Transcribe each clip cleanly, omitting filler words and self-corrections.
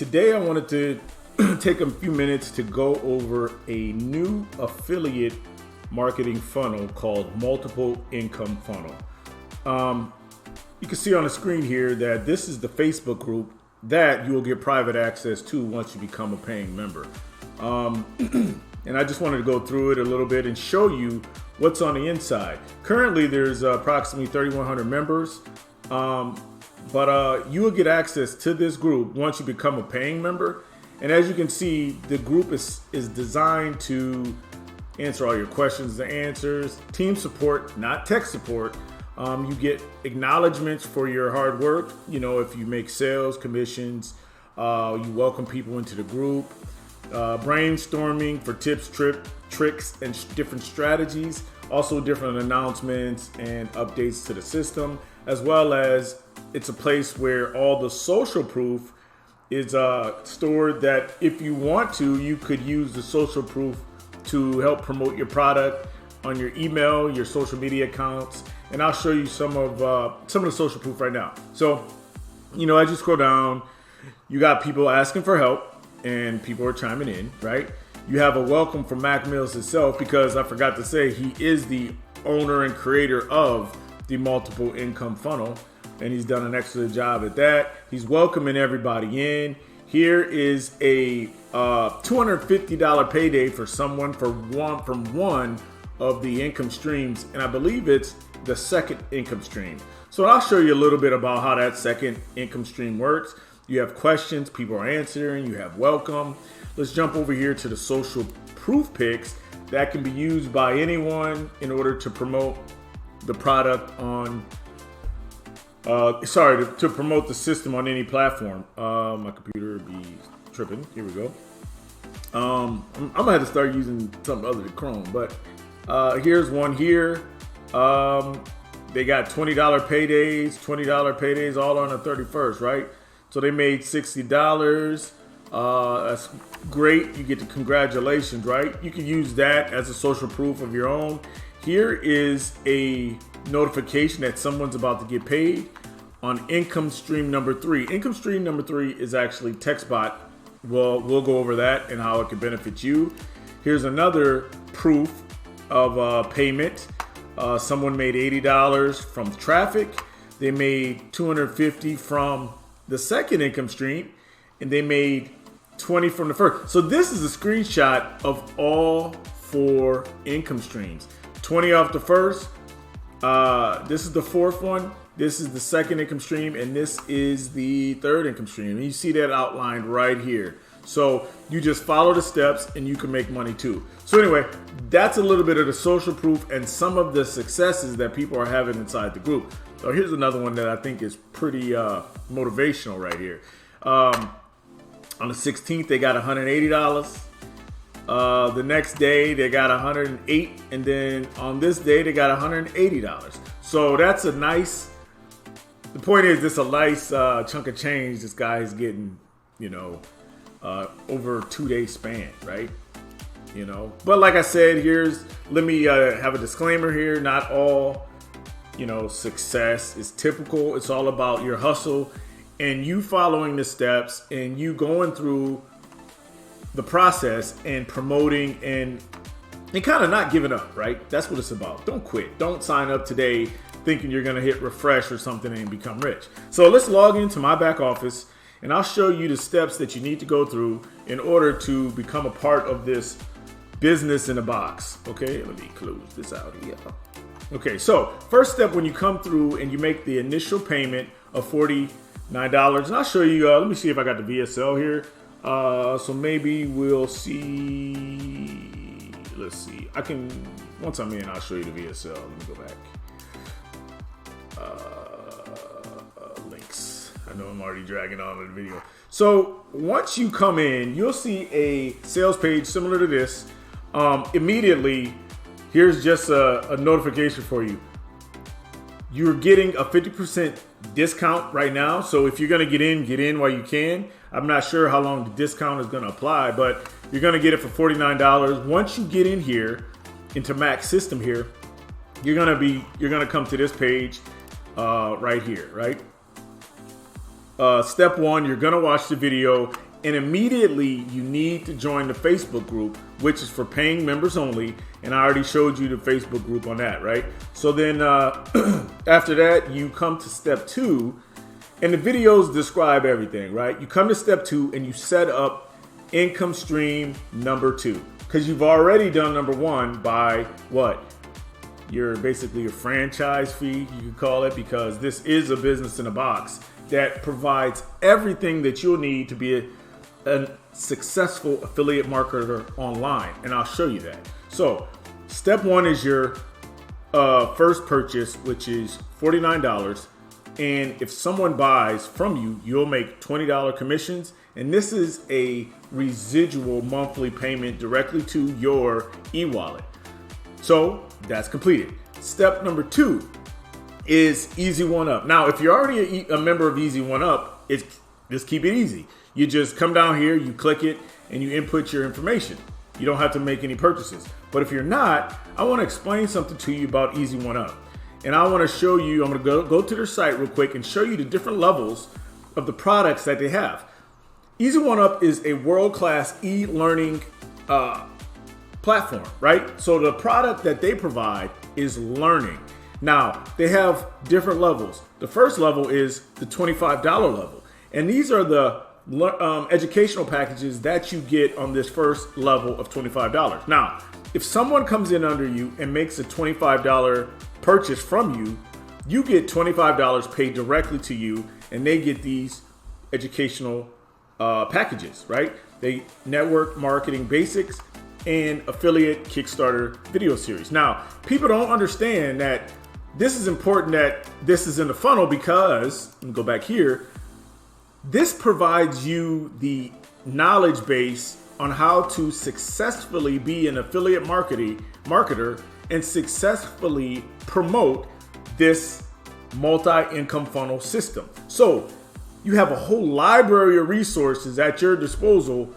Today I wanted to take a few minutes to go over a new affiliate marketing funnel called multiple income funnel. You can see on the screen here that this is the Facebook group that you will get private access to once you become a paying member. And I just wanted to go through it a little bit and show you what's on the inside. Currently, there's approximately 3,100 members, but you will get access to this group once you become a paying member. And as you can see, the group is designed to answer all your questions and answers, team support, not tech support. You get acknowledgments for your hard work. You know, if you make sales, commissions, you welcome people into the group. Brainstorming for tips, tricks, and different strategies. Also different announcements and updates to the system, as well as it's a place where all the social proof is stored, that if you want to, you could use the social proof to help promote your product on your email, your social media accounts. And I'll show you some of the social proof right now. So, you know, as you scroll down, you got people asking for help and people are chiming in, right? You have a welcome from Mac Mills himself, because I forgot to say he is the owner and creator of the multiple income funnel, and he's done an excellent job at that. He's welcoming everybody in. Here is a $250 payday for someone from one of the income streams, and I believe it's the second income stream. So I'll show you a little bit about how that second income stream works. You have questions, people are answering, you have welcome. Let's jump over here to the social proof pics that can be used by anyone in order to promote the product on, to promote the system on any platform. My computer would be tripping. Here we go. I'm gonna have to start using something other than Chrome, but here's one here. They got $20 paydays all on the 31st, right? So they made $60. That's great. You get the congratulations, right? You can use that as a social proof of your own. Here is a notification that someone's about to get paid on income stream number 3. Income stream number 3 is actually TextBot. Well, we'll go over that and how it can benefit you. Here's another proof of payment. Someone made $80 from traffic. They made $250 from the second income stream, and they made $20 from the first. So this is a screenshot of all 4 income streams. 20 off the first. This is the fourth one. This is the second income stream, and this is the third income stream. And you see that outlined right here. So you just follow the steps and you can make money too. So anyway, that's a little bit of the social proof and some of the successes that people are having inside the group. So here's another one that I think is pretty motivational right here. On the 16th, they got $180. The next day, they got $108. And then on this day, they got $180. So that's a nice, the point is, this is a nice chunk of change this guy is getting, you know, over a 2-day span, right? You know, but like I said, let me have a disclaimer here. Not all, you know, success is typical. It's all about your hustle and you following the steps and you going through the process and promoting and kind of not giving up, right? That's what it's about. Don't quit. Don't sign up today thinking you're going to hit refresh or something and become rich. So let's log into my back office and I'll show you the steps that you need to go through in order to become a part of this business in a box. Okay, let me close this out here. Okay, so first step, when you come through and you make the initial payment of $49, and I'll show you, let me see if I got the VSL here. So maybe we'll see, let's see. Once I'm in, I'll show you the VSL. Let me go back. Links. I know I'm already dragging on the video. So once you come in, you'll see a sales page similar to this. Immediately, here's just a notification for you. You're getting a 50% discount right now. So if you're going to get in while you can. I'm not sure how long the discount is going to apply, but you're going to get it for $49. Once you get in here into Mac's system here, you're going to come to this page right here, right? Step 1, you're going to watch the video And immediately you need to join the Facebook group, which is for paying members only. And I already showed you the Facebook group on that, right? So then after that, you come to step 2, and the videos describe everything, right? You come to step 2 and you set up income stream number 2, because you've already done number 1 by what? Basically your franchise fee, you could call it, because this is a business in a box that provides everything that you'll need to be a successful affiliate marketer online. And I'll show you that. So step 1 is your first purchase, which is $49. And if someone buys from you, you'll make $20 commissions. And this is a residual monthly payment directly to your e-wallet. So that's completed. Step number 2 is Easy One Up. Now, if you're already a member of Easy One Up, just keep it easy. You just come down here, you click it, and you input your information. You don't have to make any purchases. But if you're not, I want to explain something to you about Easy One Up. And I want to show you, I'm going to go to their site real quick and show you the different levels of the products that they have. Easy One Up is a world-class e-learning platform, right? So the product that they provide is learning. Now, they have different levels. The first level is the $25 level. And these are the educational packages that you get on this first level of $25. Now, if someone comes in under you and makes a $25 purchase from you, you get $25 paid directly to you, and they get these educational packages, right? They network marketing basics and affiliate Kickstarter video series. Now, people don't understand that this is important, that this is in the funnel, because, let me go back here, this provides you the knowledge base on how to successfully be an affiliate marketer and successfully promote this multi-income funnel system. So you have a whole library of resources at your disposal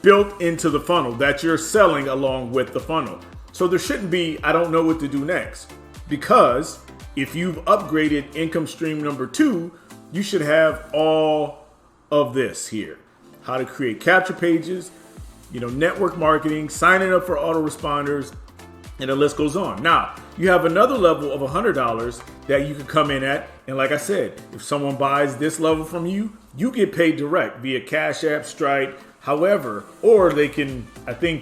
built into the funnel that you're selling along with the funnel. So there shouldn't be, I don't know what to do next, because if you've upgraded income stream number 2, you should have all of this here. How to create capture pages, network marketing, signing up for autoresponders, and the list goes on. Now, you have another level of $100 that you can come in at. And like I said, if someone buys this level from you, you get paid direct via Cash App, Stripe, however, or they can, they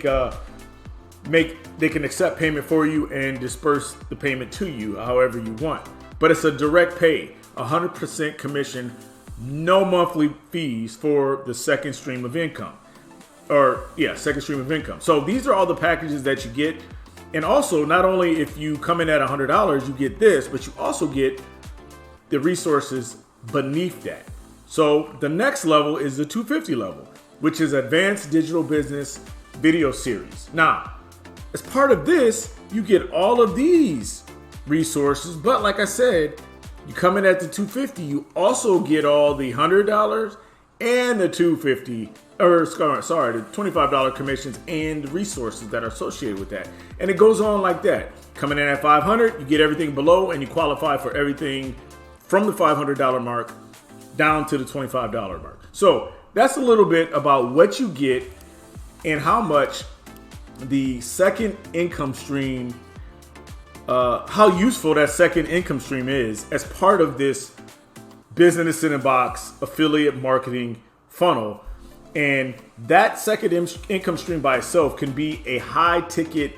can accept payment for you and disperse the payment to you however you want. But it's a direct pay, 100% commission, no monthly fees for the second stream of income. Second stream of income. So these are all the packages that you get. And also, not only if you come in at $100, you get this, but you also get the resources beneath that. So the next level is the $250 level, which is Advanced Digital Business Video Series. Now, as part of this, you get all of these resources, but like I said, you come in at the $250, you also get all the $100 and the the $25 commissions and resources that are associated with that. And it goes on like that. Coming in at $500, you get everything below, and you qualify for everything from the $500 mark down to the $25 mark. So that's a little bit about what you get and how much the second income stream, how useful that second income stream is as part of this business in a box affiliate marketing funnel. And that second income stream by itself can be a high ticket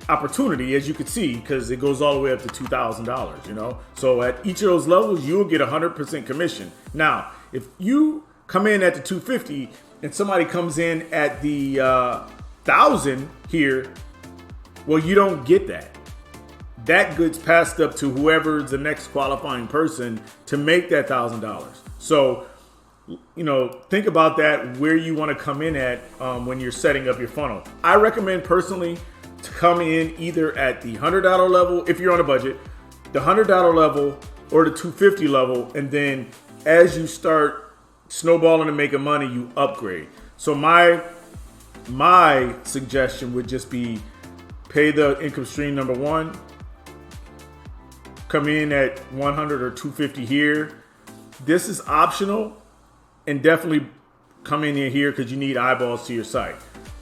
opportunity, as you can see, because it goes all the way up to $2,000, So at each of those levels, you'll get 100% commission. Now, if you come in at the $250 and somebody comes in at the $1,000 here, well, you don't get that. That gets passed up to whoever's the next qualifying person to make that $1,000. So, think about that, where you want to come in at when you're setting up your funnel. I recommend personally to come in either at the $100 level, if you're on a budget, the $100 level or the $250 level. And then as you start snowballing and making money, you upgrade. So my suggestion would just be pay the income stream number 1, come in at 100 or 250 here. This is optional, and definitely come in here because you need eyeballs to your site.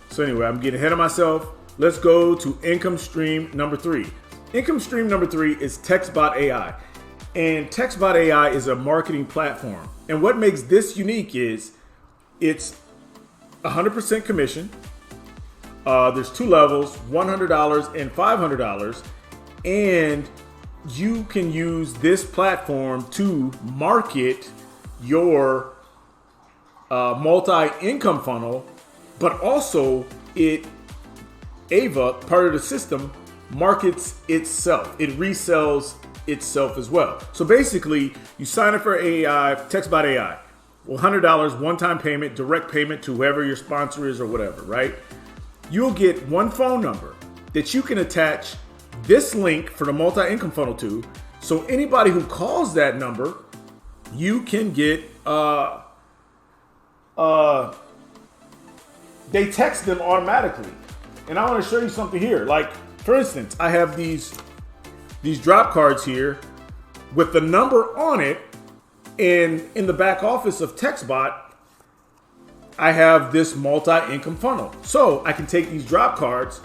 So anyway, I'm getting ahead of myself. Let's go to income stream number 3. Income stream number 3 is TextBot AI. And TextBot AI is a marketing platform. And what makes this unique is it's 100% commission. There's 2 levels, $100 and $500. And you can use this platform to market your multi-income funnel, but also Ava, part of the system, markets itself. It resells itself as well. So basically, you sign up for AI, TextBot AI. Well, $100 one-time payment, direct payment to whoever your sponsor is or whatever, right? You'll get one phone number that you can attach this link for the multi-income funnel to. So anybody who calls that number, you can get, they text them automatically. And I want to show you something here. Like, for instance, I have these drop cards here with the number on it, and in the back office of TextBot, I have this multi-income funnel. So I can take these drop cards,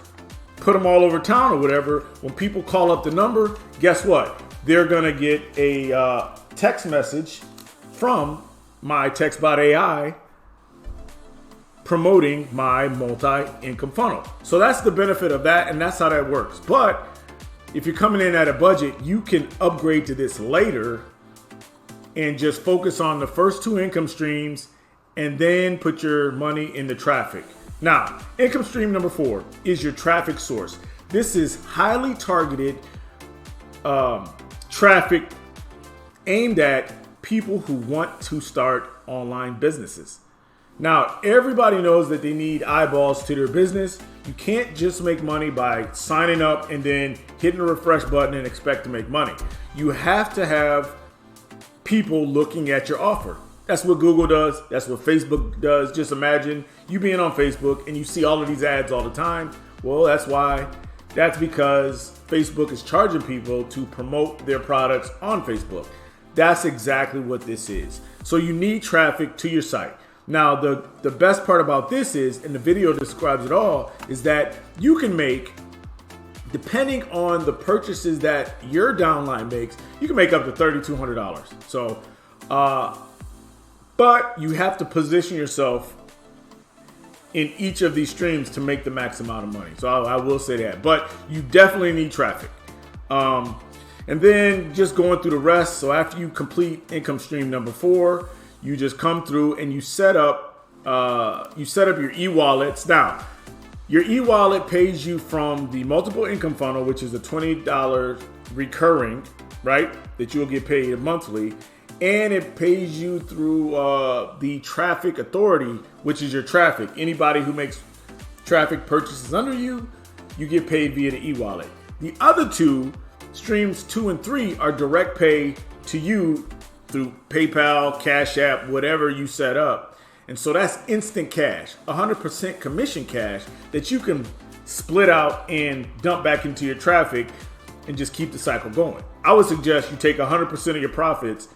put them all over town or whatever. When people call up the number, guess what? They're gonna get a text message from my TextBot AI promoting my multi-income funnel. So that's the benefit of that, and that's how that works. But if you're coming in at a budget, you can upgrade to this later and just focus on the first 2 income streams and then put your money in the traffic. Now, income stream number 4 is your traffic source. This is highly targeted traffic aimed at people who want to start online businesses. Now, everybody knows that they need eyeballs to their business. You can't just make money by signing up and then hitting the refresh button and expect to make money. You have to have people looking at your offer. That's what Google does. That's what Facebook does. Just imagine you being on Facebook and you see all of these ads all the time. Well, that's why. That's because Facebook is charging people to promote their products on Facebook. That's exactly what this is. So you need traffic to your site. Now, the best part about this is, and the video describes it all, is that you can make, depending on the purchases that your downline makes, you can make up to $3,200. So, but you have to position yourself in each of these streams to make the max amount of money. So I will say that, but you definitely need traffic. And then just going through the rest. So after you complete income stream number 4, you just come through and you set up your e-wallets. Now, your e-wallet pays you from the multiple income funnel, which is a $20 recurring, right? That you'll get paid monthly. And it pays you through the traffic authority, which is your traffic. Anybody who makes traffic purchases under you, you get paid via the e-wallet. The other 2, streams 2 and 3, are direct pay to you through PayPal, Cash App, whatever you set up. And so that's instant cash, 100% commission cash that you can split out and dump back into your traffic and just keep the cycle going. I would suggest you take 100% of your profits